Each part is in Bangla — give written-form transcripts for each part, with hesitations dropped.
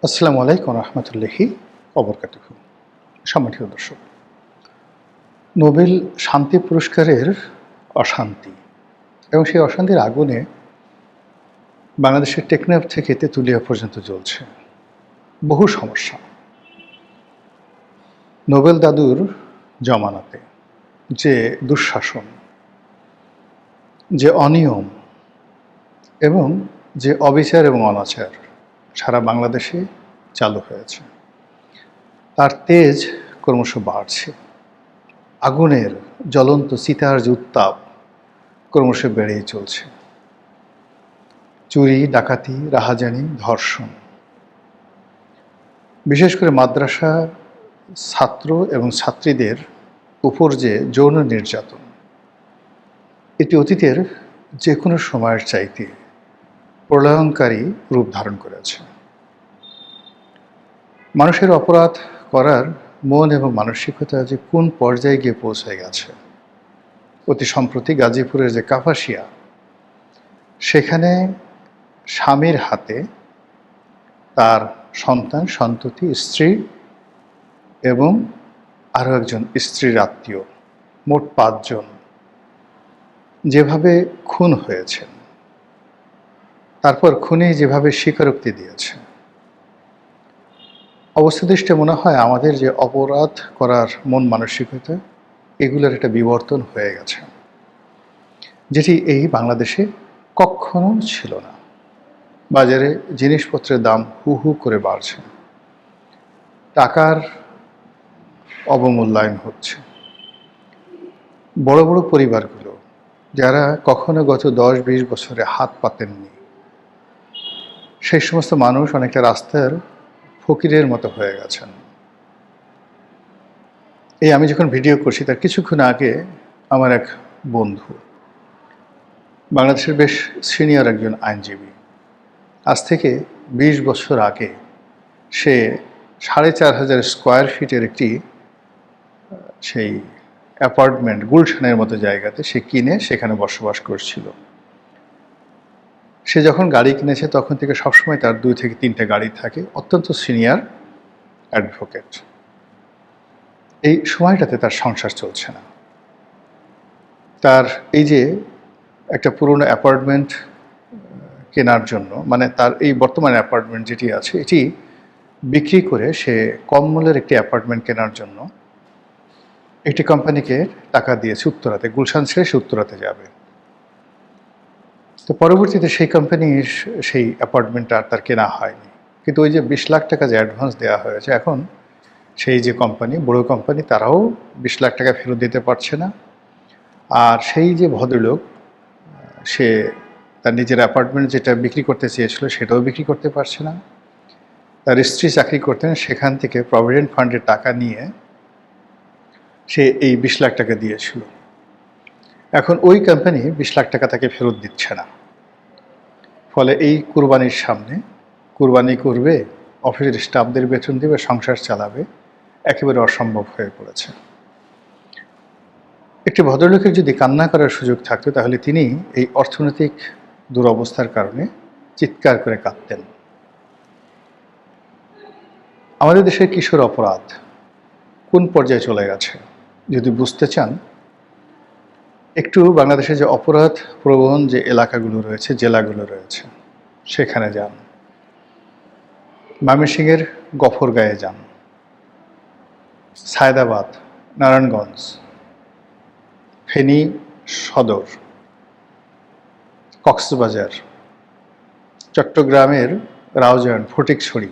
আসসালামু আলাইকুম রহমতুল্লাহি ওবরকাতুহু। সম্মানিত দর্শক, নোবেল শান্তি পুরস্কারের অশান্তি এবং সেই অশান্তির আগুনে বাংলাদেশের টেকনাফ থেকে তেঁতুলিয়া পর্যন্ত জ্বলছে বহু সমস্যা। নোবেল দাদুর জমানাতে যে দুঃশাসন, যে অনিয়ম এবং যে অবিচার এবং অনাচার সারা বাংলাদেশে চালু হয়েছে, তার তেজ ক্রমশ বাড়ছে। আগুনের জ্বলন্ত চিতার যে উত্তাপ ক্রমশ বেড়েই চলছে। চুরি, ডাকাতি, রাহাজানি, ধর্ষণ, বিশেষ করে মাদ্রাসা ছাত্র এবং ছাত্রীদের উপর যে যৌন নির্যাতন, এটি অতীতের যে কোনো সময়ের চাইতে প্রলয়ঙ্কারী রূপ ধারণ করেছে। মানুষের অপরাধ করার মন এবং মানসিকতা যে কোন পর্যায়ে গিয়ে পৌঁছে গেছে। অতি সম্প্রতি গাজীপুরের যে কাপাসিয়া, সেখানে স্বামীর হাতে তার সন্তান, সন্ততি, স্ত্রী এবং আরও একজন স্ত্রীর আত্মীয়, মোট ৫ জন যেভাবে খুন হয়েছে, তারপর খুনি যেভাবে স্বীকারোক্তি দিয়েছে, অবস্থাদৃষ্টে মনে হয় আমাদের যে অপরাধ করার মন মানসিকতা, এগুলোর একটা বিবর্তন হয়ে গেছে, যেটি এই বাংলাদেশে কখনো ছিল না। বাজারে জিনিসপত্রের দাম হু হু করে বাড়ছে, টাকার অবমূল্যায়ন হচ্ছে। বড় বড় পরিবারগুলো যারা কখনো গত ১০-২০ বছরে হাত পাতেননি, সেই সমস্ত মানুষ অনেকটা রাস্তার ফকিরের মতো হয়ে গেছেন। এই আমি যখন ভিডিও করছি তার কিছুক্ষণ আগে আমার এক বন্ধু, বাংলাদেশের বেশ সিনিয়র একজন আইনজীবী, আজ থেকে ২০ বছর আগে সে ৪,৫০০ স্কোয়ার ফিটের একটি সেই অ্যাপার্টমেন্ট গুলশানের মতো জায়গাতে সে কিনে সেখানে বসবাস করছিল। সে যখন গাড়ি কিনেছে তখন থেকে সবসময় তার ২ থেকে ৩টে গাড়ি থাকে, অত্যন্ত সিনিয়র অ্যাডভোকেট। এই সময়টাতে তার সংসার চলছে না। তার এই যে একটা পুরনো অ্যাপার্টমেন্ট কেনার জন্য, মানে তার এই বর্তমান অ্যাপার্টমেন্ট যেটি আছে এটি বিক্রি করে সে কম মূল্যের একটি অ্যাপার্টমেন্ট কেনার জন্য একটি কোম্পানিকে টাকা দিয়েছে উত্তরাতে, গুলশান ছেড়ে সে উত্তরাতে যাবে। তো পরবর্তীতে সেই কোম্পানির সেই অ্যাপার্টমেন্টটা আর তার কেনা হয়নি, কিন্তু ওই যে ২০ লাখ টাকা যে অ্যাডভান্স দেওয়া হয়েছে, এখন সেই যে কোম্পানি, বড় কোম্পানি, তারাও ২০ লাখ টাকা ফেরত দিতে পারছে না। আর সেই যে ভদ্রলোক, সে তার নিজের অ্যাপার্টমেন্ট যেটা বিক্রি করতে চেয়েছিল সেটাও বিক্রি করতে পারছে না। তার স্ত্রী চাকরি করতেন, সেখান থেকে প্রভিডেন্ট ফান্ডের টাকা নিয়ে সে এই ২০ লাখ টাকা দিয়েছিল। এখন ওই কোম্পানি ২০ লাখ টাকা তাকে ফেরত দিচ্ছে না। ফলে এই কুরবানির সামনে, কুরবানি করবে, অফিসের স্টাফদের বেতন দেবে, সংসার চালাবে, একেবারে অসম্ভব হয়ে পড়েছে। একটি ভদ্রলোকের যদি কান্না করার সুযোগ থাকতো তাহলে তিনি এই অর্থনৈতিক দুরবস্থার কারণে চিৎকার করে কাঁদতেন। আমাদের দেশের কিশোর অপরাধ কোন পর্যায়ে চলে গেছে যদি বুঝতে চান, একটু বাংলাদেশে যে অপরাধ প্রবণ যে এলাকাগুলো রয়েছে, জেলাগুলো রয়েছে, সেখানে যান। ময়মনসিংহের গফরগাঁয়ে যান, সায়দাবাদ, নারায়ণগঞ্জ, ফেনী সদর, কক্সবাজার, চট্টগ্রামের রাউজান, ফটিকছড়ি,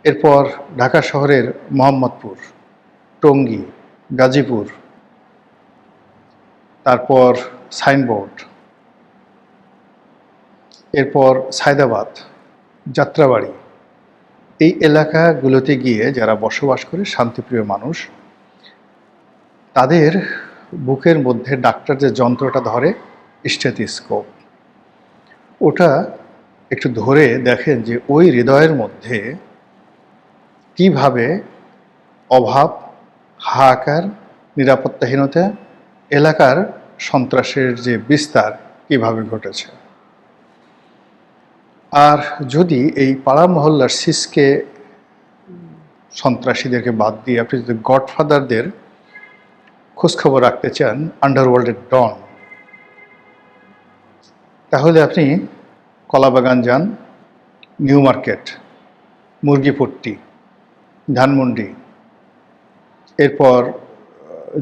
এরপর ঢাকা শহরের মোহাম্মদপুর, টঙ্গী, গাজীপুর, তারপর সাইনবোর্ড, এরপর সায়দাবাদ, যাত্রাবাড়ি, এই এলাকাগুলোতে গিয়ে যারা বসবাস করে শান্তিপ্রিয় মানুষ, তাদের বুকের মধ্যে ডাক্তার যে যন্ত্রটা ধরে, স্টেথোস্কোপ, ওটা একটু ধরে দেখেন যে ওই হৃদয়ের মধ্যে কিভাবে অভাব, হাহাকার, নিরাপত্তাহীনতা, এলাকার সন্ত্রাসের যে বিস্তার কিভাবে ঘটেছে। আর যদি এই পাড়া মহল্লার সিসকে সন্ত্রাসীদেরকে বাদ দিয়ে আপনি যদি গডফাদারদের খোঁজখবর রাখতে চান, আন্ডারওয়ার্ল্ডের ডন, তাহলে আপনি কলাবাগান যান, নিউ মার্কেট, মুরগিপট্টি, ধানমন্ডি, এরপর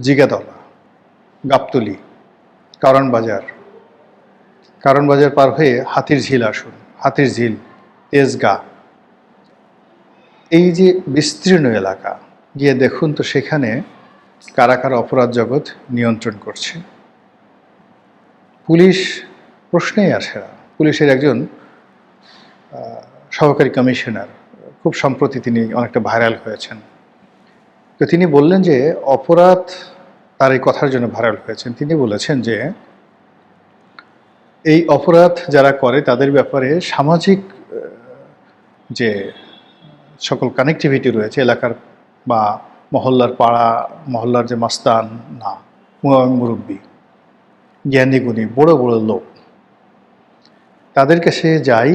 জিগাতলা, গাবতলী, কারণ বাজার পার হয়ে হাতির ঝিল আসুন, হাতির ঝিল, তেজগাঁ, এই যে বিস্তীর্ণ এলাকা গিয়ে দেখুন তো সেখানে কারা কারা অপরাধ জগৎ নিয়ন্ত্রণ করছে। পুলিশ প্রশ্নেই আসে না। পুলিশের একজন সহকারী কমিশনার, খুব সম্প্রতি তিনি অনেকটা ভাইরাল হয়েছেন, তো তিনি বললেন যে অপরাধ, তার এই কথার জন্য ভাইরাল হয়েছেন, তিনি বলেছেন যে এই অপরাধ যারা করে তাদের ব্যাপারে সামাজিক যে সকল কানেক্টিভিটি রয়েছে এলাকার বা মহল্লার পাড়া মহল্লার যে মাস্তান, না মুরব্বী, জ্ঞানী গুণী বড় বড় লোক, তাদের কাছে যাই,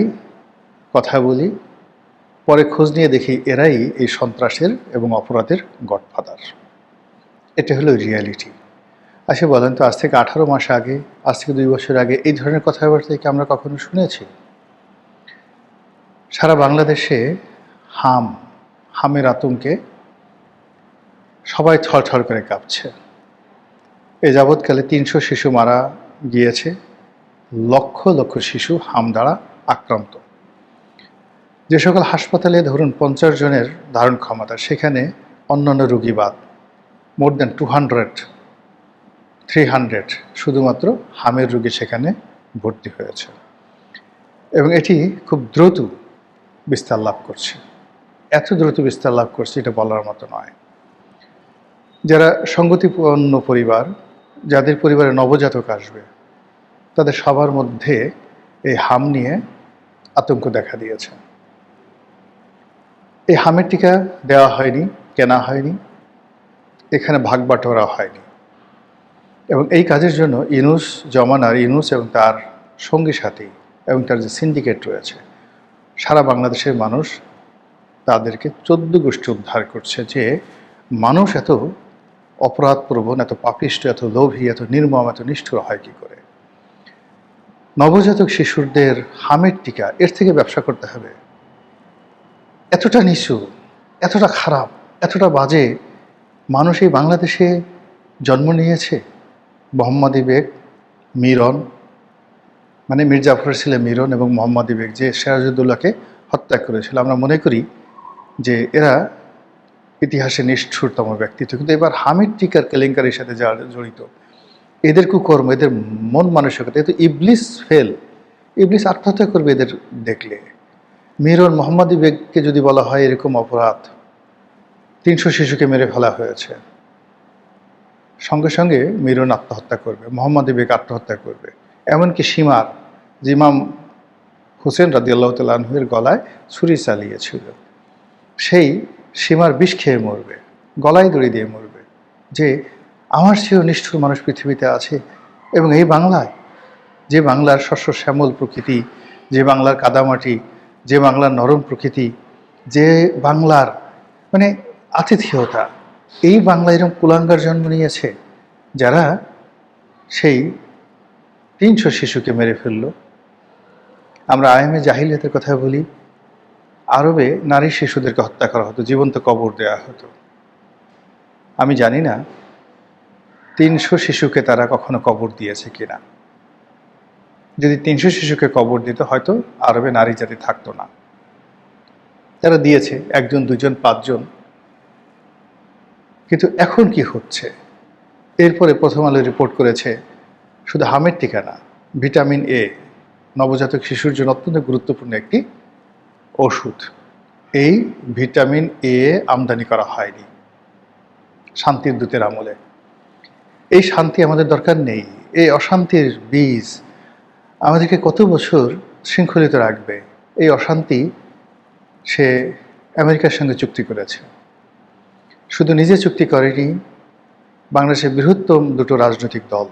কথা বলি, পরে খোঁজ নিয়ে দেখি এরাই এই সন্ত্রাসের এবং অপরাধের গডফাদার। এটা হলো রিয়ালিটি। আচ্ছা বলেন তো, আজ থেকে 18 মাস আগে, আজ থেকে 2 বছর আগে এই ধরনের কথাবার্তা কি আমরা কখনো শুনেছি? সারা বাংলাদেশে হামের আতঙ্কে সবাই থরথর করে কাঁপছে। এ যাবৎকালে 300 শিশু মারা গিয়েছে, লক্ষ লক্ষ শিশু হাম দ্বারা আক্রান্ত। যে সকল হাসপাতালে ধরুন 50 জনের ধারণ ক্ষমতা, সেখানে অন্যান্য রোগী বাদ মোর দ্যান 200-300 শুধুমাত্র হামের রোগী সেখানে ভর্তি হয়েছে, এবং এটি খুব দ্রুত বিস্তার লাভ করছে। এত দ্রুত বিস্তার লাভ করছে এটা বলার মতো নয়। যারা সঙ্গতিপূর্ণ পরিবার, যাদের পরিবারে নবজাতক আসবে, তাদের সবার মধ্যে এই হাম নিয়ে আতঙ্ক দেখা দিয়েছে। এই হামের টিকা দেওয়া হয়নি, কেনা হয়নি, এখানে ভাগ বাটোয়ারা হয়নি, এবং এই কাজের জন্য ইউনূস এবং তার সঙ্গী সাথী এবং তার যে সিন্ডিকেট রয়েছে, সারা বাংলাদেশের মানুষ তাদেরকে 14 গোষ্ঠী উদ্ধার করছে যে মানুষ এত অপরাধপ্রবণ, এত পাপিষ্ট, এত লোভী, এত নির্মম, এত নিষ্ঠুর হয় কী করে। নবজাতক শিশুদের হামের টিকা, এর থেকে ব্যবসা করতে হবে? এতটা নিচু, এতটা খারাপ, এতটা বাজে মানুষ এই বাংলাদেশে জন্ম নিয়েছে। মোহাম্মদী বেগ, মিরন, মানে মীর জাফরের ছেলে মিরন এবং মোহাম্মদী বেগ যে সিরাজউদ্দৌলাকে হত্যা করেছিল, আমরা মনে করি যে এরা ইতিহাসে নিষ্ঠুরতম ব্যক্তিত্ব, কিন্তু এবার হামিদ টিকার কেলেঙ্কারির সাথে যারা জড়িত, এদের কুকর্ম, এদের মন মানসিকতা, এতে ইবলিস ফেল, ইবলিস আত্মহত্যা করবে এদের দেখলে। মিরন, মোহাম্মদী বেগকে যদি বলা হয় এরকম অপরাধ, 300 শিশুকে মেরে ফেলা হয়েছে, সঙ্গে সঙ্গে মিরন আত্মহত্যা করবে, মোহাম্মদী বেগ আত্মহত্যা করবে, এমনকি সীমার যে ইমাম হুসেন রাদিয়াল্লাহু তাআলা আনহুর গলায় ছুরি চালিয়েছিল, সেই সীমার বিষ খেয়ে মরবে, গলায় দড়ি দিয়ে মরবে, যে আমার চেয়েও নিষ্ঠুর মানুষ পৃথিবীতে আছে। এবং এই বাংলায়, যে বাংলার শস্য শ্যামল প্রকৃতি, যে বাংলার কাদামাটি, যে বাংলার নরম প্রকৃতি, যে বাংলার মানে আতিথেয়তা, এই বাংলা এরকম কুলাঙ্গার জন্ম নিয়েছে যারা সেই 300 শিশুকে মেরে ফেলল। আমরা আইএমএ জাহিলিয়াতের কথা বলি, আরবে নারী শিশুদেরকে হত্যা করা হতো, জীবন্ত কবর দেওয়া হতো। আমি জানি না 300 শিশুকে তারা কখনো কবর দিয়েছে কিনা। যদি 300 শিশুকে কবর দিত, হয়তো আরবে নারী জাতি থাকতো না। তারা দিয়েছে 1 জন 2 জন 5 জন। কিন্তু এখন কি হচ্ছে? এরপরে প্রথম আলো রিপোর্ট করেছে শুধু হামের টিকা না, ভিটামিন এ, নবজাতক শিশুর জন্য অত্যন্ত গুরুত্বপূর্ণ একটি ওষুধ, এই ভিটামিন এ আমদানি করা হয়নি শান্তির দূতের আমলে। এই শান্তি আমাদের দরকার নেই। এই অশান্তির বীজ আমাদেরকে কত বছর শৃঙ্খলিত রাখবে? এই অশান্তি সে আমেরিকার সঙ্গে চুক্তি করেছে। শুধু নিজে চুক্তি করেনি, বাংলাদেশের বৃহত্তম 2টো রাজনৈতিক দল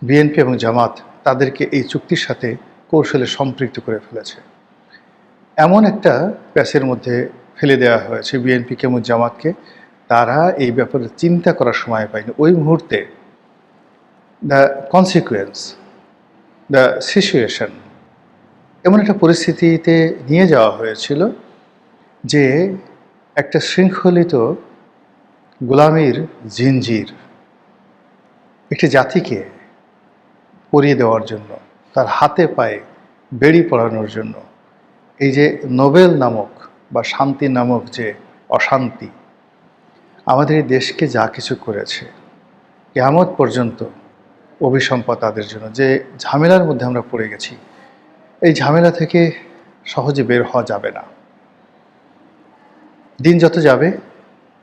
বিএনপি এবং জামাত তাদেরকে এই চুক্তির সাথে কৌশলে সম্পৃক্ত করে ফেলেছে। এমন একটা প্যাচের মধ্যে ফেলে দেওয়া হয়েছে বিএনপিকে এবং জামাতকে, তারা এই ব্যাপারে চিন্তা করার সময় পায়নি। ওই মুহূর্তে দ্য কনসিকুয়েন্স, দ্য সিচুয়েশন এমন একটা পরিস্থিতিতে নিয়ে যাওয়া হয়েছিল যে একটা শৃঙ্খলিত গোলামির জিনজির একটি জাতিকে পরিয়ে দেওয়ার জন্য, তার হাতে পায়ে বেড়ি পড়ানোর জন্য এই যে নোবেল নামক বা শান্তি নামক যে অশান্তি আমাদের এই দেশকে যা কিছু করেছে, কিয়ামত পর্যন্ত অভিসম্পাদ তাদের জন্য। যে ঝামেলার মধ্যে আমরা পড়ে গেছি, এই ঝামেলা থেকে সহজে বের হওয়া যাবে না। দিন যত যাবে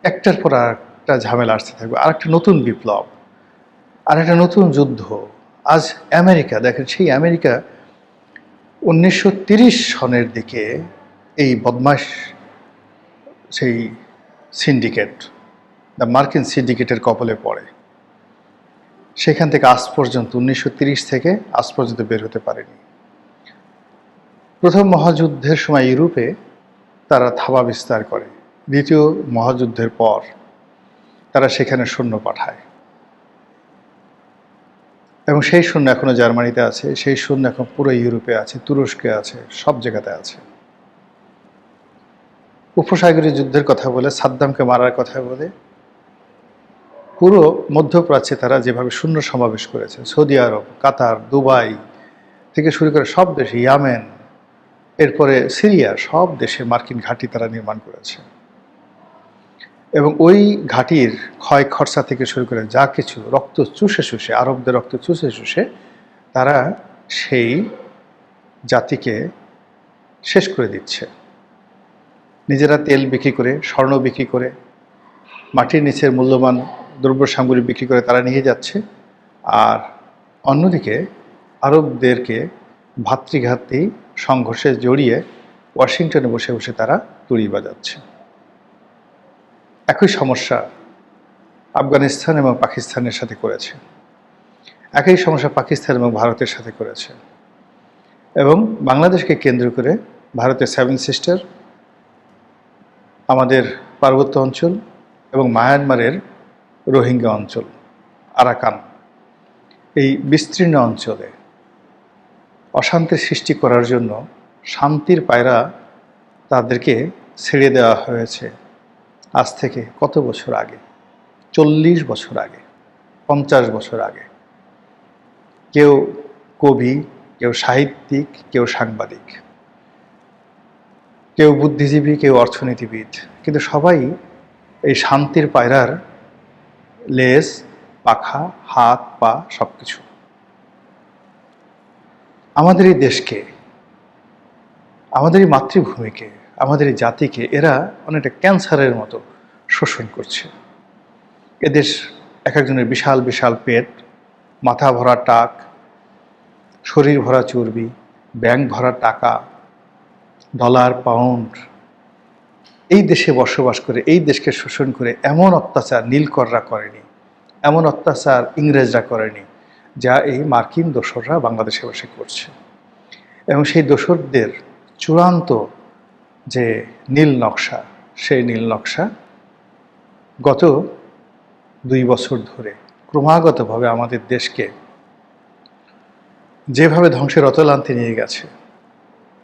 একটার পর আরেকটা ঝামেলা আসতে থাকবে, আরেকটা নতুন বিপ্লব, আর একটা নতুন যুদ্ধ। আজ আমেরিকা দেখেন, সেই আমেরিকা 1930 সনের দিকে এই বদমাশ সেই সিন্ডিকেট, দ্য মার্কিন সিন্ডিকেটের কবলে পড়ে। সেখান থেকে আজ পর্যন্ত 1930 থেকে আজ পর্যন্ত বের হতে পারেনি। প্রথম মহাযুদ্ধের সময় ইউরোপে তারা থাবা বিস্তার করে, দ্বিতীয় মহাযুদ্ধের পর তারা সেখানে সৈন্য পাঠায় এবং সেই সৈন্য এখনো জার্মানিতে আছে, সেই সৈন্য এখন পুরো ইউরোপে আছে, তুরস্কে আছে, সব জায়গাতে আছে। উপসাগরীয় যুদ্ধের কথা বলে, সাদ্দামকে মারার কথা বলে পুরো মধ্যপ্রাচ্যে তারা যেভাবে শূন্য সমাবেশ করেছে, সৌদি আরব, কাতার, দুবাই থেকে শুরু করে সব দেশে, ইয়ামেন, এরপরে সিরিয়া, সব দেশে মার্কিন ঘাঁটি তারা নির্মাণ করেছে এবং ওই ঘাঁটির ক্ষয় খরচা থেকে শুরু করে যা কিছু রক্ত চুষে চুষে, আরবদের রক্ত চুষে চুষে তারা সেই জাতিকে শেষ করে দিচ্ছে। নিজেরা তেল বিক্রি করে, স্বর্ণ বিক্রি করে, মাটির নিচের মূল্যবান দ্রব্য সামগ্রী বিক্রি করে তারা নিয়ে যাচ্ছে, আর অন্যদিকে আরবদেরকে ভাতৃঘাতী সংঘর্ষে জড়িয়ে ওয়াশিংটনে বসে বসে তারা তুড়ি বাজাচ্ছে। একই সমস্যা আফগানিস্তান এবং পাকিস্তানের সাথে করেছে, একই সমস্যা পাকিস্তান এবং ভারতের সাথে করেছে, এবং বাংলাদেশকে কেন্দ্র করে ভারতের 7 সিস্টার, আমাদের পার্বত্য অঞ্চল এবং মায়ানমারের রোহিঙ্গা অঞ্চল, আরাকান, এই বিস্তীর্ণ অঞ্চলে অশান্তির সৃষ্টি করার জন্য শান্তির পায়রা তাদেরকে ছেড়ে দেওয়া হয়েছে আজ থেকে কত বছর আগে, 40 বছর আগে, 50 বছর আগে। কেউ কবি, কেউ সাহিত্যিক, কেউ সাংবাদিক, কেউ বুদ্ধিজীবী, কেউ অর্থনীতিবিদ, কিন্তু সবাই এই শান্তির পায়রার লেজ, পাখা, হাত, পা সব কিছু। আমাদের এই দেশকে, আমাদের এই মাতৃভূমিকে, আমাদের এই জাতিকে এরা অনেকটা ক্যান্সারের মতো শোষণ করছে। এদেশ এক একজনের বিশাল বিশাল পেট, মাথা ভরা টাক, শরীর ভরা চর্বি, ব্যাংক ভরা টাকা, ডলার, পাউন্ড, এই দেশে বসবাস করে এই দেশকে শোষণ করে এমন অত্যাচার নীলকররা করেনি, এমন অত্যাচার ইংরেজরা করেনি, যা এই মার্কিন দোসররা বাংলাদেশে বসে করছে। এবং সেই দোসরদের চূড়ান্ত যে নীল নকশা, সেই নীল নকশা গত 2 বছর ধরে ক্রমাগতভাবে আমাদের দেশকে যেভাবে ধ্বংসের অতলান্তে নিয়ে গেছে,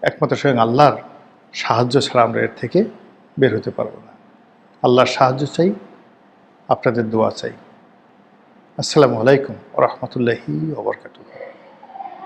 একমাত্র স্বয়ং আল্লাহর সাহায্য ছাড়া আমরা এর থেকে বের হতে পারবো না। আল্লাহর সাহায্য চাই, আপনাদের দোয়া চাই। আসসালামু আলাইকুম ওয়া রাহমাতুল্লাহি ওয়া বারাকাতুহু।